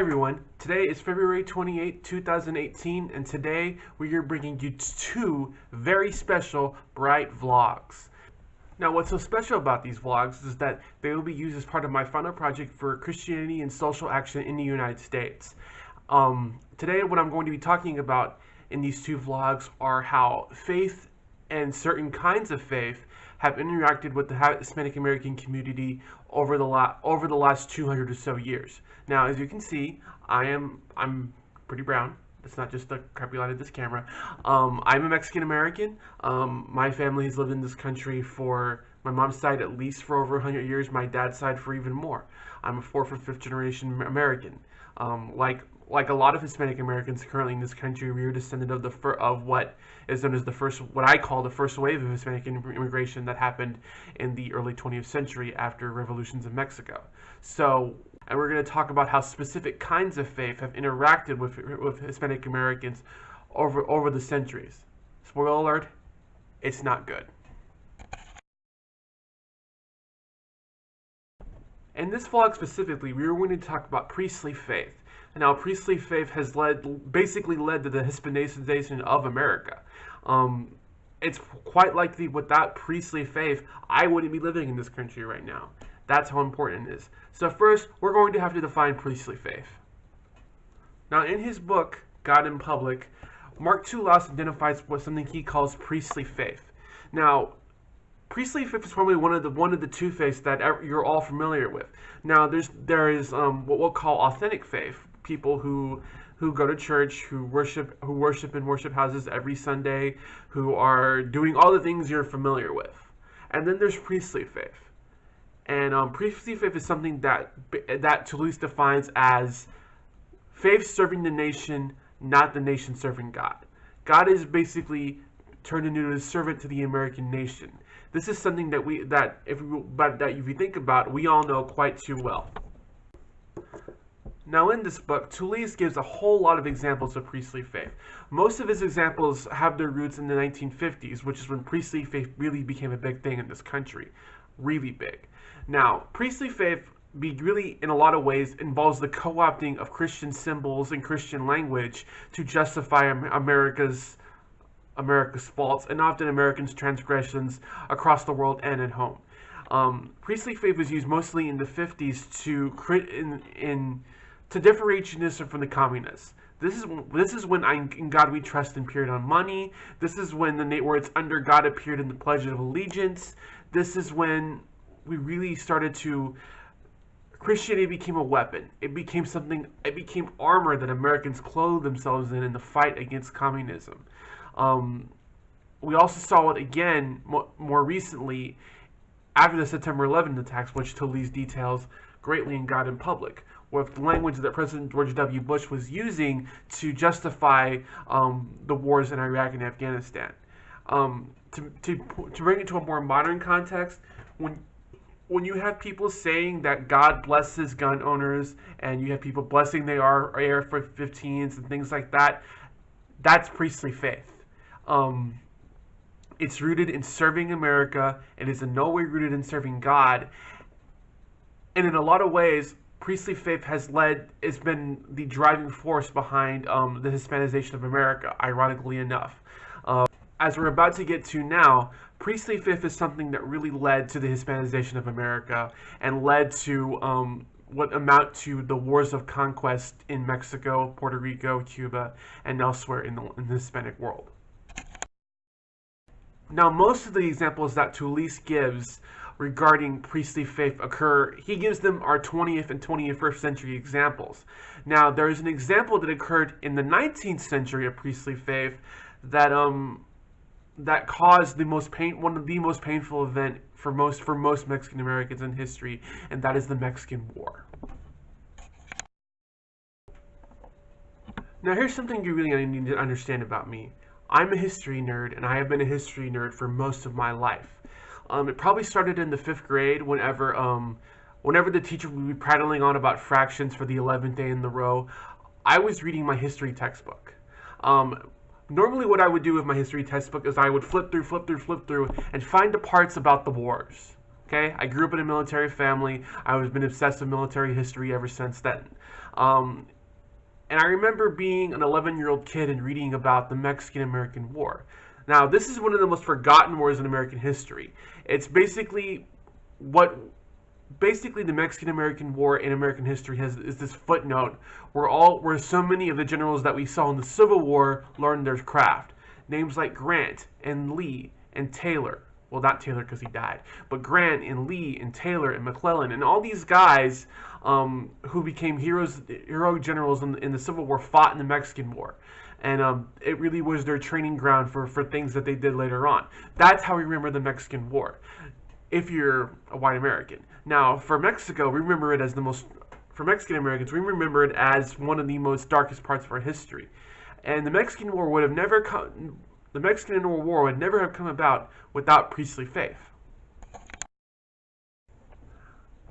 everyone, today is February 28, 2018, and today we are bringing you two very special Brite vlogs. Now what's so special about these vlogs is that they will be used as part of my final project for Christianity and social action in the United States. Today what I'm going to be talking about in these two vlogs are how faith and certain kinds of faith have interacted with the Hispanic American community over the last 200 or so years. Now, as you can see, I'm pretty brown. That's not just the crappy light of this camera. I'm a Mexican American. My family has lived in this country for my mom's side at least for over 100 years. My dad's side for even more. I'm a fourth or fifth generation American. Like a lot of Hispanic Americans currently in this country, we are descendant of what is known as what I call the first wave of Hispanic immigration that happened in the early 20th century after revolutions in Mexico. And we're going to talk about how specific kinds of faith have interacted with Hispanic Americans over the centuries. Spoiler alert, it's not good. In this vlog specifically, we are going to talk about priestly faith. Now, priestly faith has basically led to the Hispanization of America. It's quite likely without priestly faith, I wouldn't be living in this country right now. That's how important it is. So first, we're going to have to define priestly faith. Now, in his book, God in Public, Mark Toulouse identifies what something he calls priestly faith. Now, priestly faith is probably one of the two faiths that you're all familiar with. Now, there is what we'll call authentic faith. People who go to church, who worship in worship houses every Sunday, who are doing all the things you're familiar with. And then there's priestly faith. And priestly faith is something that Toulouse defines as faith serving the nation, not the nation serving God. God is basically turned into a servant to the American nation. This is something that if you think about, we all know quite too well. Now in this book, Toulouse gives a whole lot of examples of priestly faith. Most of his examples have their roots in the 1950s, which is when priestly faith really became a big thing in this country. Really big. Now, priestly faith really, in a lot of ways, involves the co-opting of Christian symbols and Christian language to justify America's faults and often Americans' transgressions across the world and at home. Priestly faith was used mostly in the 50s to differentiate from the communists. This is when in God we trust appeared on money. This is when the words under God appeared in the Pledge of Allegiance. This is when we really started to Christianity became a weapon. It became armor that Americans clothed themselves in the fight against communism. We also saw it again more recently after the September 11 attacks, which Toulouse details greatly in God in Public, with the language that President George W. Bush was using to justify the wars in Iraq and Afghanistan. To bring it to a more modern context, when you have people saying that God blesses gun owners and you have people blessing their AR-15s and things like that, that's priestly faith. It's rooted in serving America. It is in no way rooted in serving God. And in a lot of ways, priestly faith has been the driving force behind the Hispanization of America, ironically enough. As we're about to get to now, priestly faith is something that really led to the Hispanization of America and led to what amount to the wars of conquest in Mexico, Puerto Rico, Cuba, and elsewhere in the Hispanic world. Now, most of the examples that Toulouse gives regarding priestly faith he gives them our 20th and 21st century examples. Now, there is an example that occurred in the 19th century of priestly faith that caused one of the most painful event for most Mexican Americans in history, and that is the Mexican War. Now, here's something you really need to understand about me. I'm a history nerd, and I have been a history nerd for most of my life. It probably started in the 5th grade whenever the teacher would be prattling on about fractions for the 11th day in the row. I was reading my history textbook. Normally what I would do with my history textbook is I would flip through, and find the parts about the wars. Okay, I grew up in a military family. I've been obsessed with military history ever since then. And I remember being an 11-year-old kid and reading about the Mexican-American War. Now, this is one of the most forgotten wars in American history. It's what basically the Mexican-American War in American history is this footnote where so many of the generals that we saw in the Civil War learned their craft. Names like Grant and Lee and Taylor. Well, not Taylor because he died, but Grant and Lee and Taylor and McClellan and all these guys who became heroic generals in the Civil War fought in the Mexican War. And it really was their training ground for things that they did later on. That's how we remember the Mexican War, if you're a white American. Now, for Mexico, we remember it as for Mexican Americans, we remember it as one of the most darkest parts of our history. And the Mexican War would never have come about without priestly faith.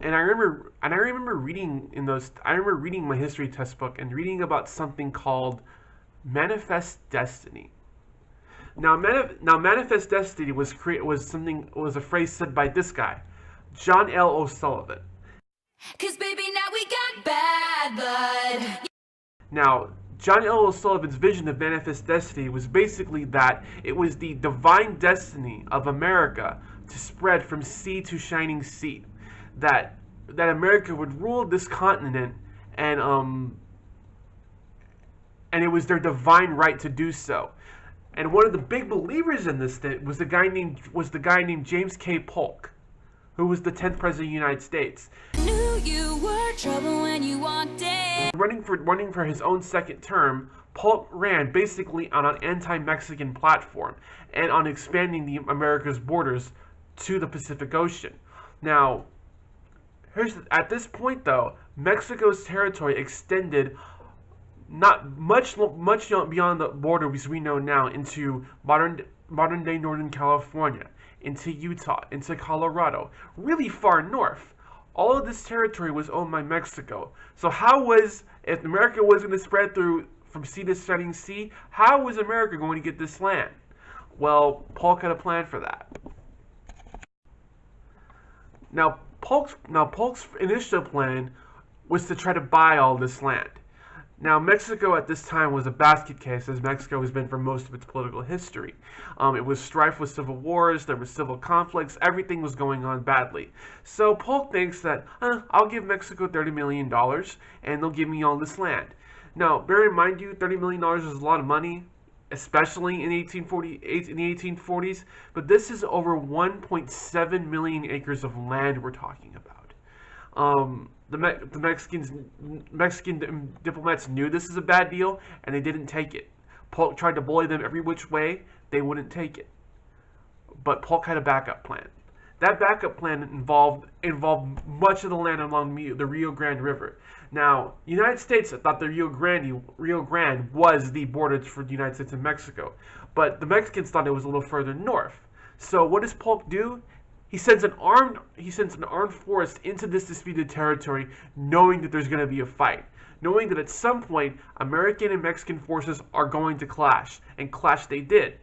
And I remember reading my history textbook and reading about something called manifest destiny. Now, manifest destiny was a phrase said by this guy, John L. O'Sullivan. 'Cause baby, now we got bad blood. Now, John L. O'Sullivan's vision of manifest destiny was basically that it was the divine destiny of America to spread from sea to shining sea. That America would rule this continent, and it was their divine right to do so. And one of the big believers in this was the guy named James K. Polk, who was the 10th president of the United States. Knew you were trouble when you walked in. Running for his own second term, Polk ran basically on an anti-Mexican platform and on expanding America's borders to the Pacific Ocean. Now, at this point though, Mexico's territory extended not much beyond the borders we know now into modern day Northern California, into Utah, into Colorado, really far north. All of this territory was owned by Mexico. So if America was going to spread from sea to shining sea, how was America going to get this land? Well, Polk had a plan for that. Now, Polk's initial plan was to try to buy all this land. Now, Mexico at this time was a basket case, as Mexico has been for most of its political history. It was strife with civil wars, there was civil conflicts, everything was going on badly. So Polk thinks that, I'll give Mexico $30 million, and they'll give me all this land. Now, bear in mind, $30 million is a lot of money, especially in the 1840s, but this is over 1.7 million acres of land we're talking about. The Mexican diplomats knew this is a bad deal, and they didn't take it. Polk tried to bully them every which way. They wouldn't take it. But Polk had a backup plan. That backup plan involved much of the land along the Rio Grande River. Now, the United States thought the Rio Grande was the border for the United States and Mexico, but the Mexicans thought it was a little further north. So what does Polk do? He sends an armed force into this disputed territory, knowing that there's going to be a fight, knowing that at some point American and Mexican forces are going to clash, and clash they did.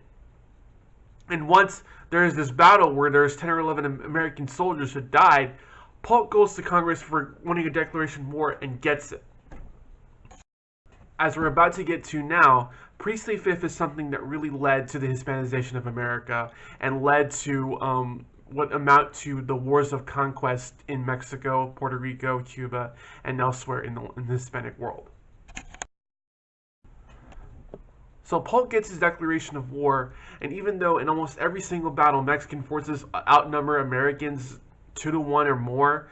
And once there is this battle where there's 10 or 11 American soldiers who died, Polk goes to Congress for wanting a declaration of war and gets it. As we're about to get to now, priestly faith is something that really led to the Hispanization of America and led to what amount to the wars of conquest in Mexico, Puerto Rico, Cuba, and elsewhere in the Hispanic world. So Polk gets his declaration of war, and even though in almost every single battle Mexican forces outnumber Americans 2-to-1 or more,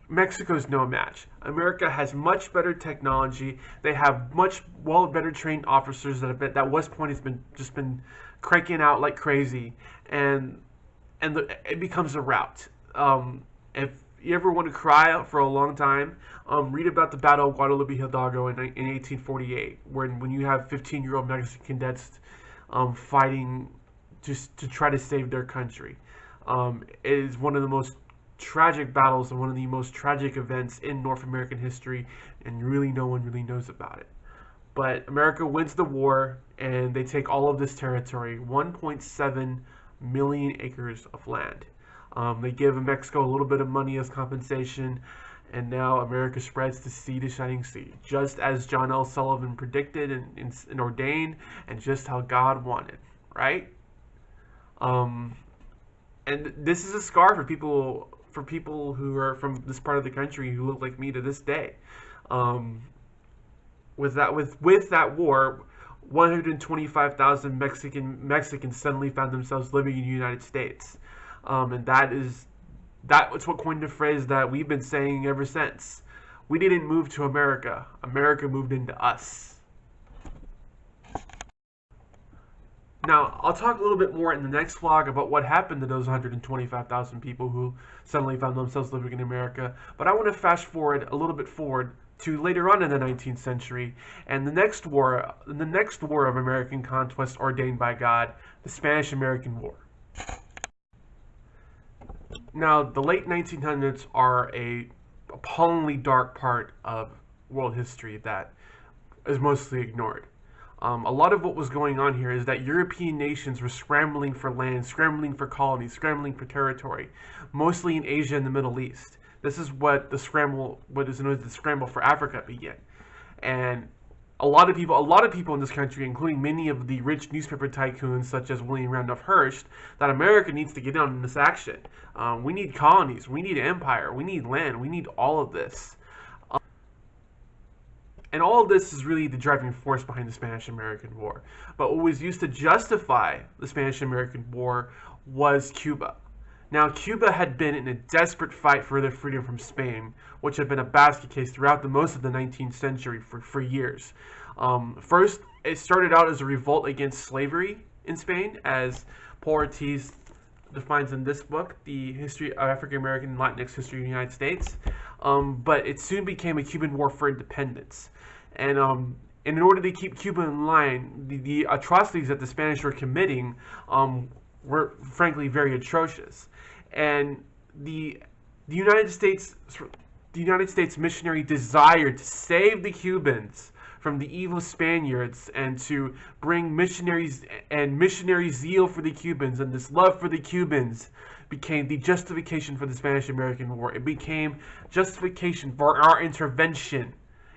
Mexico's no match. America has much better technology. They have much better trained officers that West Point has been cranking out like crazy, and it becomes a rout. If you ever want to cry out for a long time, read about the Battle of Guadalupe Hidalgo in 1848, when you have 15-year-old Mexican cadets fighting just to try to save their country. It is one of the most tragic battles and one of the most tragic events in North American history, and really no one really knows about it. But America wins the war, and they take all of this territory, 1.7 million acres of land. They give Mexico a little bit of money as compensation, And now America spreads to sea to shining sea, just as John L. Sullivan predicted and ordained, and just how God wanted, right? Um, and this is a scar for people who are from this part of the country who look like me to this day. Um, with that war, 125,000 Mexicans suddenly found themselves living in the United States, and that's what coined the phrase that we've been saying ever since. We didn't move to America. America moved into us. Now, I'll talk a little bit more in the next vlog about what happened to those 125,000 people who suddenly found themselves living in America. But I want to fast forward a little bit forward to later on in the 19th century and the next war of American conquest ordained by God, the Spanish-American War. Now, the late 1900s are a appallingly dark part of world history that is mostly ignored. A lot of what was going on here is that European nations were scrambling for land, scrambling for colonies, scrambling for territory, mostly in Asia and the Middle East. This is what is known as the scramble for Africa began. And a lot of people in this country, including many of the rich newspaper tycoons such as William Randolph Hearst, that America needs to get in on this action. We need colonies, we need empire, we need land, we need all of this. And all of this is really the driving force behind the Spanish-American War. But what was used to justify the Spanish-American War was Cuba. Now, Cuba had been in a desperate fight for their freedom from Spain, which had been a basket case throughout most of the 19th century for years. First, it started out as a revolt against slavery in Spain, as Paul Ortiz defines in this book, The History of African American and Latinx History of the United States. But it soon became a Cuban war for independence. And in order to keep Cuba in line, the atrocities that the Spanish were committing were frankly very atrocious. And the United States missionary desire to save the Cubans from the evil Spaniards and to bring missionary zeal for the Cubans and this love for the Cubans became the justification for the Spanish-American War. It became justification for our intervention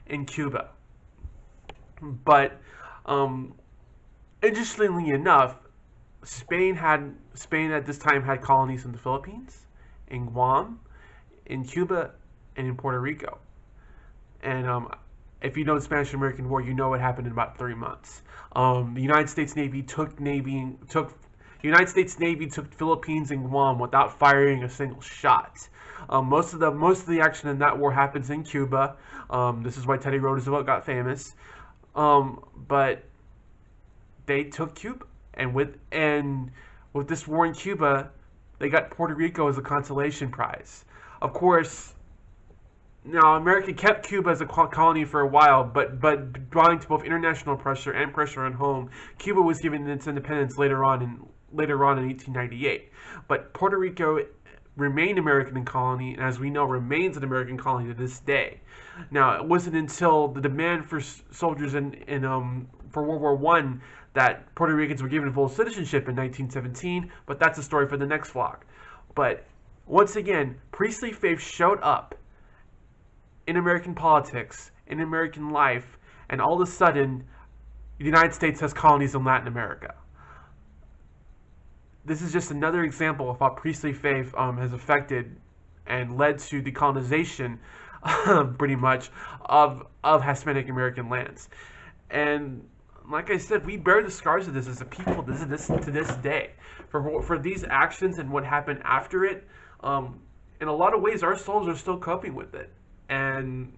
in Cuba. But interestingly enough, Spain at this time had colonies in the Philippines, in Guam, in Cuba, and in Puerto Rico. And if you know the Spanish-American War, you know what happened in about 3 months. The United States Navy took Philippines and Guam without firing a single shot. Most of the action in that war happens in Cuba. This is why Teddy Roosevelt got famous. But they took Cuba, and with this war in Cuba, they got Puerto Rico as a consolation prize. Of course, now America kept Cuba as a colony for a while, but drawing to both international pressure and pressure on home, Cuba was given its independence later on in 1898. But Puerto Rico remained American colony, and as we know, remains an American colony to this day. Now, it wasn't until the demand for soldiers for World War I that Puerto Ricans were given full citizenship in 1917, but that's a story for the next vlog. But once again, priestly faith showed up in American politics, in American life, and all of a sudden, the United States has colonies in Latin America. This is just another example of how priestly faith has affected and led to the colonization, pretty much, of Hispanic American lands. And like I said, we bear the scars of this as a people to this day. For these actions and what happened after it, in a lot of ways, our souls are still coping with it, and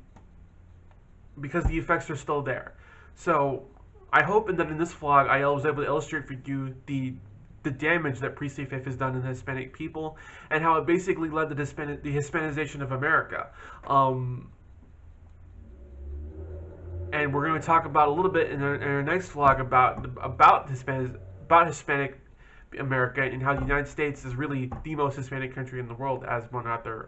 because the effects are still there. So I hope that in this vlog, I was able to illustrate for you the damage that priestly faith has done in the Hispanic people, and how it basically led to the Hispanization of America. And we're going to talk about a little bit in our next vlog about Hispanic America, and how the United States is really the most Hispanic country in the world, as one author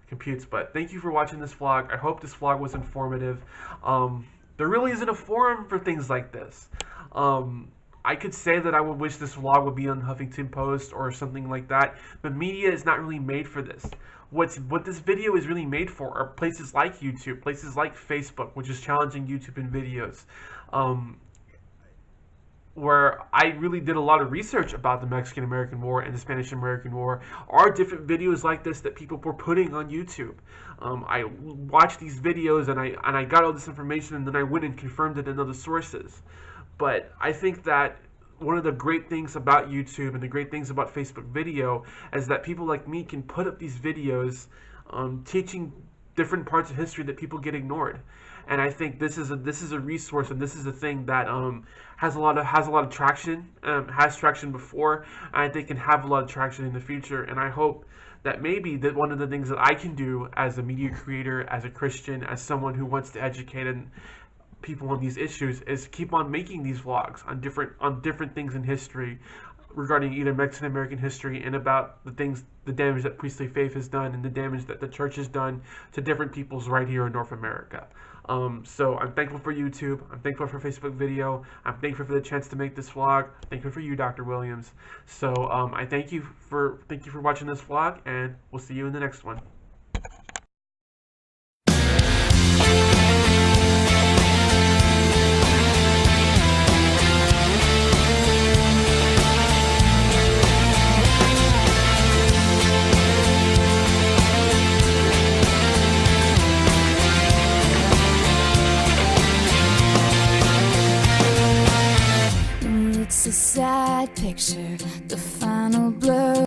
computes. But thank you for watching this vlog. I hope this vlog was informative. There really isn't a forum for things like this. I could say that I would wish this vlog would be on Huffington Post or something like that, but media is not really made for this. what this video is really made for are places like YouTube, places like Facebook, which is challenging YouTube in videos. Where I really did a lot of research about the Mexican-American War and the Spanish-American War, are different videos like this that people were putting on YouTube. I watched these videos and I got all this information, and then I went and confirmed it in other sources. But I think that one of the great things about YouTube and the great things about Facebook video is that people like me can put up these videos teaching different parts of history that people get ignored. And I think this is a resource, and this is a thing that has a lot of traction, has traction before, and I think can have a lot of traction in the future. And I hope that maybe that one of the things that I can do as a media creator, as a Christian, as someone who wants to educate people on these issues, is keep on making these vlogs on different things in history, regarding either Mexican American history and about the damage that priestly faith has done and the damage that the church has done to different peoples right here in North America. So I'm thankful for YouTube. I'm thankful for Facebook video. I'm thankful for the chance to make this vlog. Thankful for you, Dr. Williams. So I thank you for watching this vlog, and we'll see you in the next one. It's a sad picture, the final blur